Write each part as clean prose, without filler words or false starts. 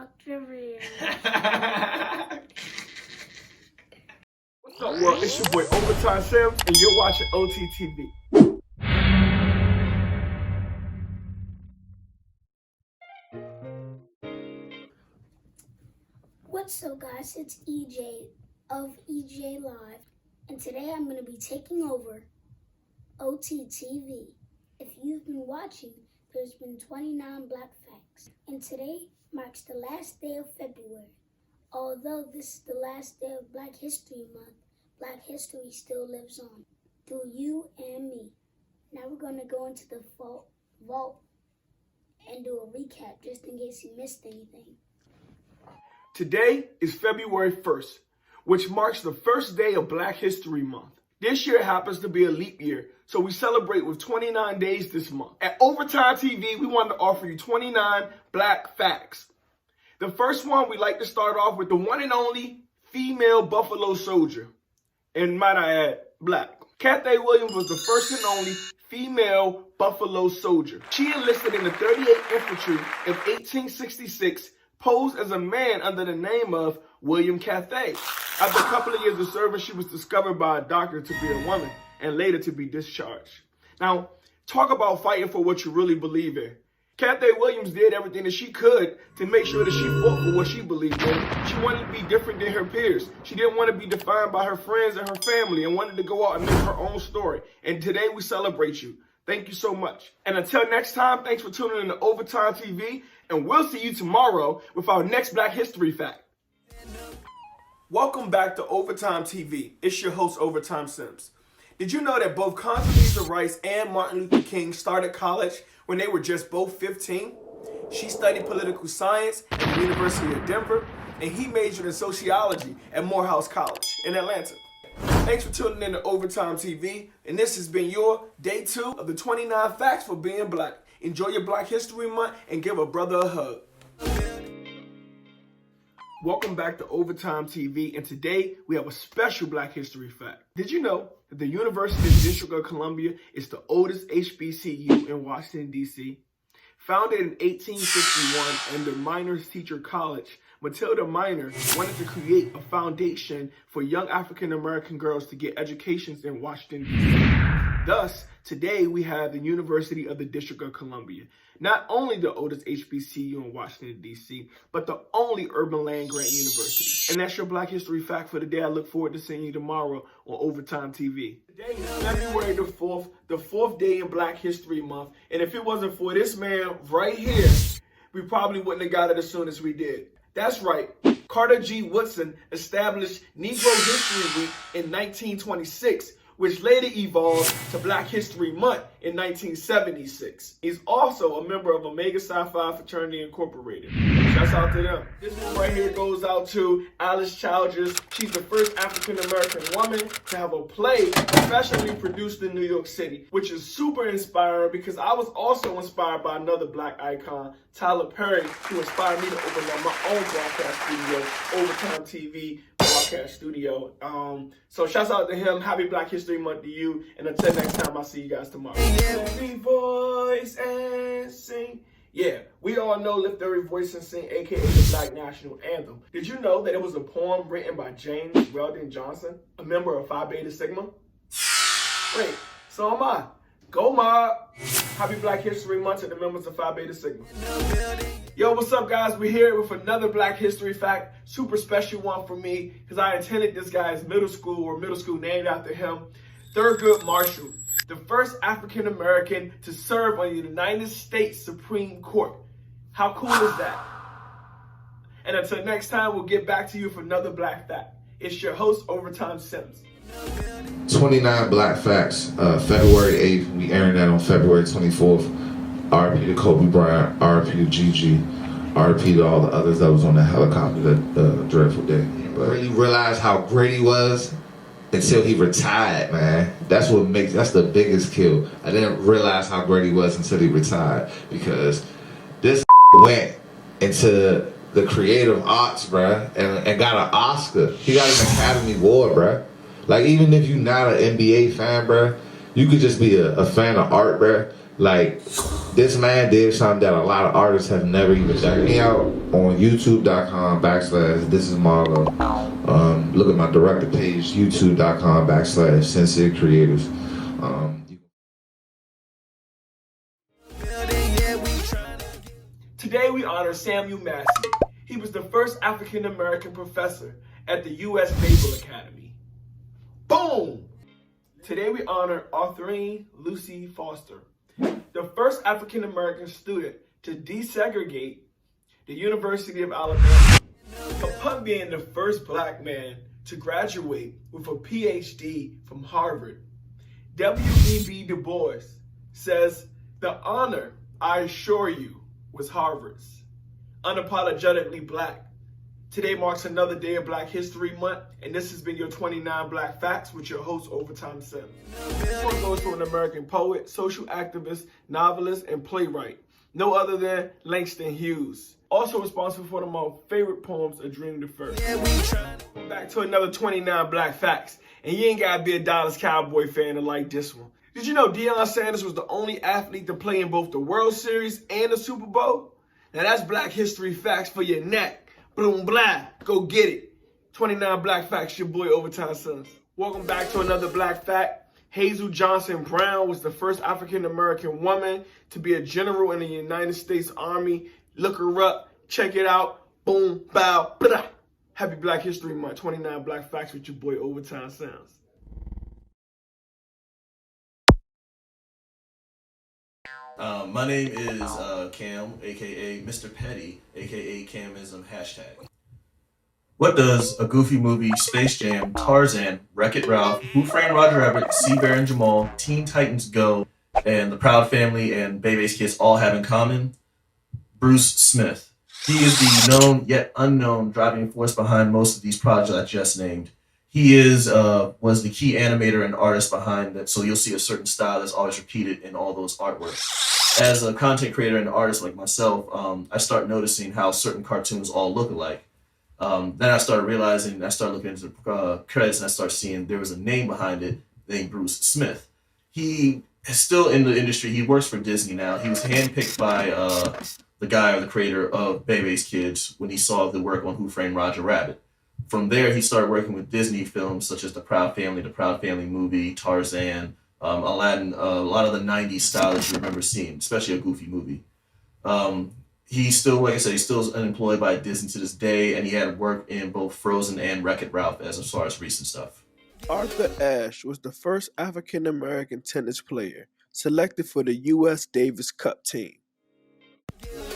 Autherine. What's up, world? It's your boy OverTyme Simms, and you're watching OTTV. What's up, guys? It's EJ of EJ Live, and today I'm going to be taking over OTTV. If you've been watching, there's been 29 Black Facts, and today marks the last day of February. Although this is the last day of Black History Month, Black history still lives on through you and me. Now we're going to go into the vault and do a recap just in case you missed anything. Today is February 1st, which marks the first day of Black History Month. This year happens to be a leap year, so we celebrate with 29 days this month. At OverTyme TV, we wanted to offer you 29 Black Facts. The first one, we like to start off with the one and only female Buffalo Soldier. And might I add, Black. Cathay Williams was the first and only female Buffalo Soldier. She enlisted in the 38th Infantry in 1866, posed as a man under the name of William Cathay. After a couple of years of service, she was discovered by a doctor to be a woman and later to be discharged. Now, talk about fighting for what you really believe in. Cathay Williams did everything that she could to make sure that she fought for what she believed in. She wanted to be different than her peers. She didn't want to be defined by her friends and her family and wanted to go out and make her own story. And today we celebrate you. Thank you so much. And until next time, thanks for tuning in to OverTyme TV. And we'll see you tomorrow with our next Black History Fact. Welcome back to OverTyme TV. It's your host, OverTyme Simms. Did you know that both Condoleezza Rice and Martin Luther King started college when they were just both 15? She studied political science at the University of Denver, and he majored in sociology at Morehouse College in Atlanta. Thanks for tuning in to OverTyme TV, and this has been your day 2 of the 29 Facts for Being Black. Enjoy your Black History Month and give a brother a hug. Welcome back to OverTyme TV, and today we have a special Black History Fact. Did you know that the University of the District of Columbia is the oldest HBCU in Washington, D.C.? Founded in 1851 under Minor's Teacher College, Matilda Minor wanted to create a foundation for young African-American girls to get educations in Washington, D.C. Thus, today we have the University of the District of Columbia, not only the oldest HBCU in Washington, D.C., but the only urban land-grant university. And that's your Black History Fact for the day. I look forward to seeing you tomorrow on OverTyme TV. Today is February the 4th, the 4th day in Black History Month. And if it wasn't for this man right here, we probably wouldn't have got it as soon as we did. That's right. Carter G. Woodson established Negro History Week in 1926, which later evolved to Black History Month in 1976. He's also a member of Omega Psi Phi Fraternity Incorporated. Shouts out to them. This one right here goes out to Alice Childress. She's the first African-American woman to have a play professionally produced in New York City, which is super inspiring because I was also inspired by another Black icon, Tyler Perry, who inspired me to open up my own broadcast studio, OverTyme TV broadcast studio. So shouts out to him. Happy Black History Month to you. And until next time, I'll see you guys tomorrow. Let me voice and sing. Yeah, we all know Lift Every Voice and Sing, aka the Black National Anthem. Did you know that it was a poem written by James Weldon Johnson, a member of Phi Beta Sigma? Wait, so am I. Go Mob! Happy Black History Month to the members of Phi Beta Sigma. Yo, what's up, guys? We're here with another Black History Fact, super special one for me, because I attended this guy's middle school named after him, Thurgood Marshall, the first African-American to serve on the United States Supreme Court. How cool is that? And until next time, we'll get back to you for another Black Fact. It's your host, OverTyme Simms. 29 Black Facts, February 8th. We airing that on February 24th. RP to Kobe Bryant, RP to Gigi, RP to all the others that was on the helicopter that dreadful day. But really realized how great he was until he retired, man. That's the biggest kill. I didn't realize how great he was until he retired, because this went into the creative arts, bruh, and got an Oscar. He got an Academy Award, bruh. Like, even if you're not an NBA fan, bruh, you could just be a fan of art, bro. Like, this man did something that a lot of artists have never even done. Check me out on youtube.com/this is Marlo. Look at my director page, youtube.com/sincere creators. Today we honor Samuel Massie. He was the first African-American professor at the U.S. Naval Academy. Boom! Today we honor Autherine Lucy Foster, the first African-American student to desegregate the University of Alabama, upon being the first black man to graduate with a PhD from Harvard. W.E.B. Du Bois says, "The honor, I assure you, was Harvard's." Unapologetically black. Today marks another day of Black History Month, and this has been your 29 Black Facts with your host, OverTyme Simms. This one goes to an American poet, social activist, novelist, and playwright, no other than Langston Hughes. Also responsible for one of my favorite poems, A Dream Deferred. Back to another 29 Black Facts, and you ain't gotta be a Dallas Cowboy fan to like this one. Did you know Deion Sanders was the only athlete to play in both the World Series and the Super Bowl? Now that's Black History Facts for your neck. Boom, blah. Go get it. 29 Black Facts, your boy OverTyme Simms. Welcome back to another Black Fact. Hazel Johnson Brown was the first African-American woman to be a general in the United States Army. Look her up. Check it out. Boom, bow, blah. Happy Black History Month. 29 Black Facts with your boy OverTyme Simms. My name is Cam, aka Mr. Petty, aka Camism hashtag. What does a Goofy movie, Space Jam, Tarzan, Wreck-It Ralph, Who Framed Roger Rabbit, Seabear and Jamal, Teen Titans Go, and The Proud Family and Bebe's Kids all have in common? Bruce Smith. He is the known yet unknown driving force behind most of these projects I just named. He was the key animator and artist behind that, so you'll see a certain style that's always repeated in all those artworks. As a content creator and artist like myself, I start noticing how certain cartoons all look alike. Then I started realizing, I started looking into the credits, and I started seeing there was a name behind it named Bruce Smith. He is still in the industry. He works for Disney now. He was handpicked by the guy or the creator of Bebe's Kids when he saw the work on Who Framed Roger Rabbit. From there, he started working with Disney films such as The Proud Family movie, Tarzan, Aladdin, a lot of the 90s style that you remember seeing, especially a Goofy movie. He's still, like I said, he's still unemployed by Disney to this day, and he had work in both Frozen and Wreck-It Ralph as far as recent stuff. Arthur Ashe was the first African-American tennis player selected for the U.S. Davis Cup team.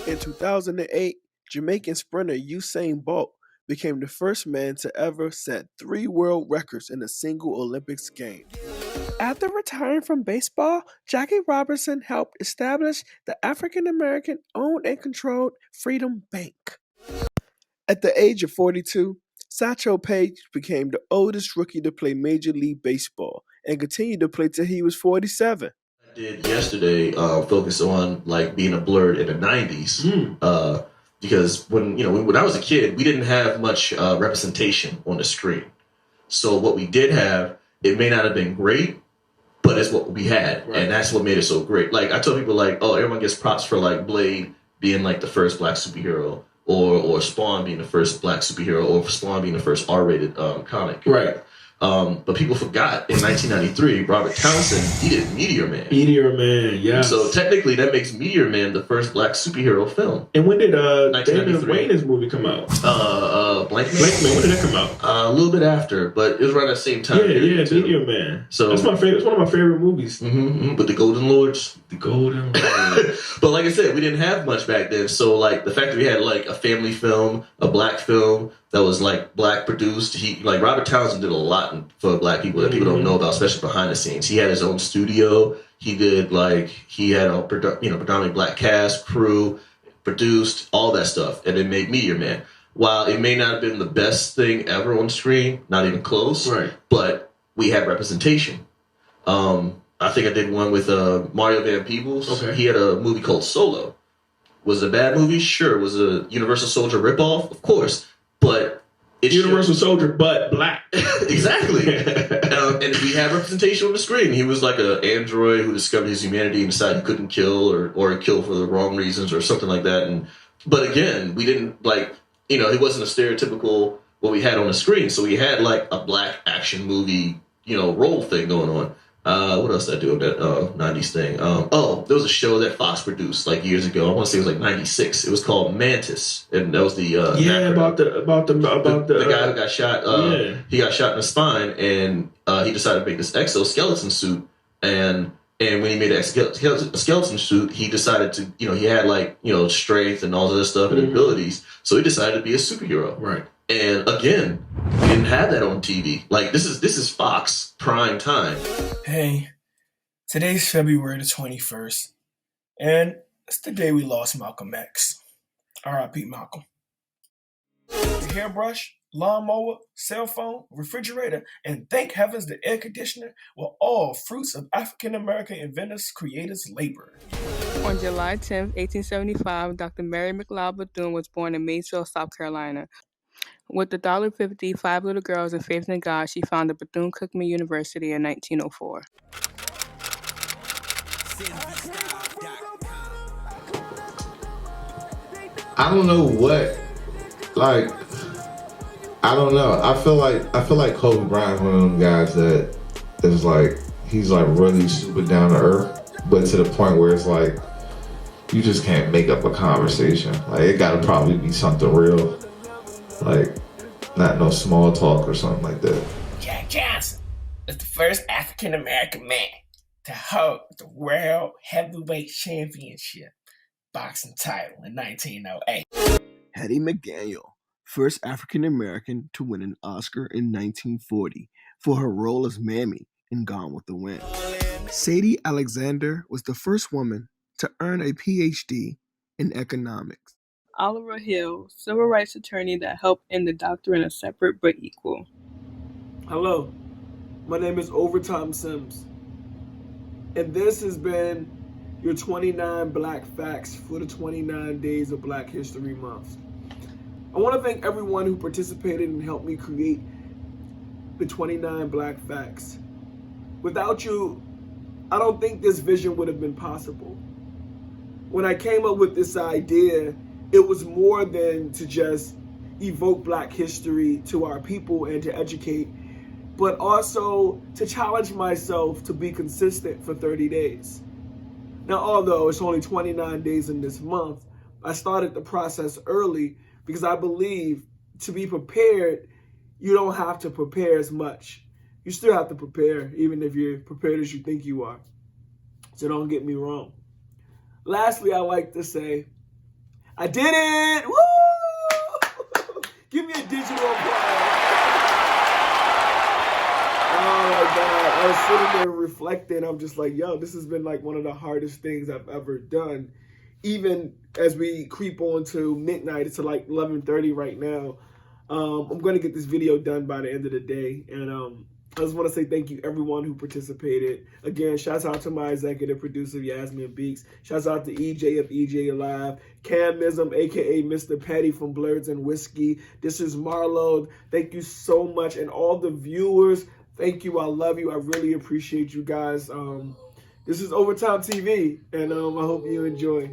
In 2008, Jamaican sprinter Usain Bolt became the first man to ever set 3 world records in a single Olympics game. After retiring from baseball, Jackie Robinson helped establish the African-American owned and controlled Freedom Bank. At the age of 42, Satchel Paige became the oldest rookie to play Major League Baseball and continued to play till he was 47. I did yesterday focus on like being a blurred in the 90s. Because when I was a kid, we didn't have much representation on the screen. So what we did have, it may not have been great, but it's what we had, right. And that's what made it so great. Like I tell people, like, oh, everyone gets props for like Blade being like the first black superhero, or Spawn being the first black superhero, or Spawn being the first R-rated comic, right? But people forgot in 1993, Robert Townsend, he did Meteor Man. Meteor Man, yeah. So technically, that makes Meteor Man the first black superhero film. And when did David Wayne's movie come out? Blank Man. When did that come out? A little bit after, but it was around the same time. Yeah, Meteor Man. So that's my favorite. It's one of my favorite movies. But the Golden Lords. The Golden Lords. But like I said, we didn't have much back then. So like the fact that we had like a family film, a black film that was like black produced. Robert Townsend did a lot for black people that people don't know about, especially behind the scenes. He had his own studio. He had a predominantly black cast, crew, produced all that stuff, and it made Meteor Man. While it may not have been the best thing ever on screen, not even close, right? But we had representation. I think I did one with Mario Van Peebles. Okay. He had a movie called Solo. Was it a bad movie? Sure. Was it a Universal Soldier ripoff? Of course. But Universal Soldier, but black. Exactly. And we had representation on the screen. He was like an android who discovered his humanity and decided he couldn't kill or kill for the wrong reasons or something like that. But again, we didn't he wasn't a stereotypical what we had on the screen. So we had like a black action movie, role thing going on. What else did I do with that 90s thing? There was a show that Fox produced like years ago. I want to say it was like 96. It was called Mantis, and that was the about the guy who got shot. He got shot in the spine, and he decided to make this exoskeleton suit. And when he made a skeleton suit, he decided to he had strength and all this stuff and abilities. So he decided to be a superhero. Right. And again, we didn't have that on TV. Like this is Fox prime time. Hey, today's February the 21st, and it's the day we lost Malcolm X. R.I.P. Malcolm. The hairbrush, lawnmower, cell phone, refrigerator, and thank heavens the air conditioner were all fruits of African American inventors, creators' labor. On July 10, 1875, Dr. Mary McLeod Bethune was born in Maysville, South Carolina. With $1.50, 5 little girls, and faith in God, she founded Bethune-Cookman University in 1904. I don't know what, I don't know. I feel like Kobe Bryant is one of them guys that is he's really super down to earth, but to the point where it's you just can't make up a conversation. It gotta probably be something real. Not no small talk or something like that. Jack Johnson is the first African American man to hold the World Heavyweight Championship boxing title in 1908. Hattie McDaniel, first African American to win an Oscar in 1940 for her role as Mammy in Gone with the Wind. Sadie Alexander was the first woman to earn a PhD in economics. Oliver Hill, civil rights attorney that helped end the doctrine of separate but equal. Hello, my name is OverTyme Simms, and this has been your 29 Black Facts for the 29 days of Black History Month. I want to thank everyone who participated and helped me create the 29 Black Facts. Without you, I don't think this vision would have been possible. When I came up with this idea, it was more than to just evoke Black history to our people and to educate, but also to challenge myself to be consistent for 30 days. Now, although it's only 29 days in this month, I started the process early because I believe to be prepared, you don't have to prepare as much. You still have to prepare, even if you're prepared as you think you are. So don't get me wrong. Lastly, I like to say, I did it! Woo! Give me a digital applause. Oh my God. I was sitting there reflecting. I'm just like, yo, this has been one of the hardest things I've ever done. Even as we creep on to midnight, it's 11:30 right now. I'm going to get this video done by the end of the day. And I just want to say thank you everyone who participated. Again, shouts out to my executive producer, Yasmin Beeks. Shouts out to EJ of EJ Alive. Camism, a.k.a. Mr. Petty from Blurs and Whiskey. This is Marlo. Thank you so much. And all the viewers, thank you. I love you. I really appreciate you guys. This is OverTyme TV, and I hope you enjoy.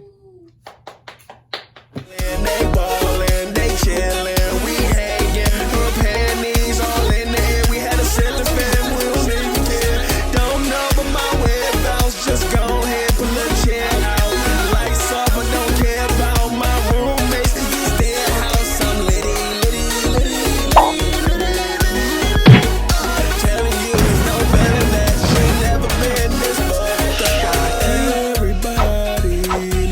They ballin', they chillin', we hangin', her panties all in the air. We had a ceiling fan, we don't even care. Don't know, but my web bounce, just go ahead, pull a chair out. Lights off, I don't care about my roommates, it's their house. I'm litty. Telling you, it's no better that she never been this fucked up. Everybody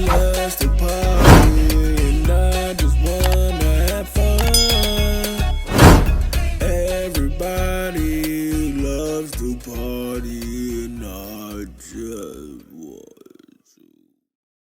loves to party, and I just wanna have fun. Everybody loves to party.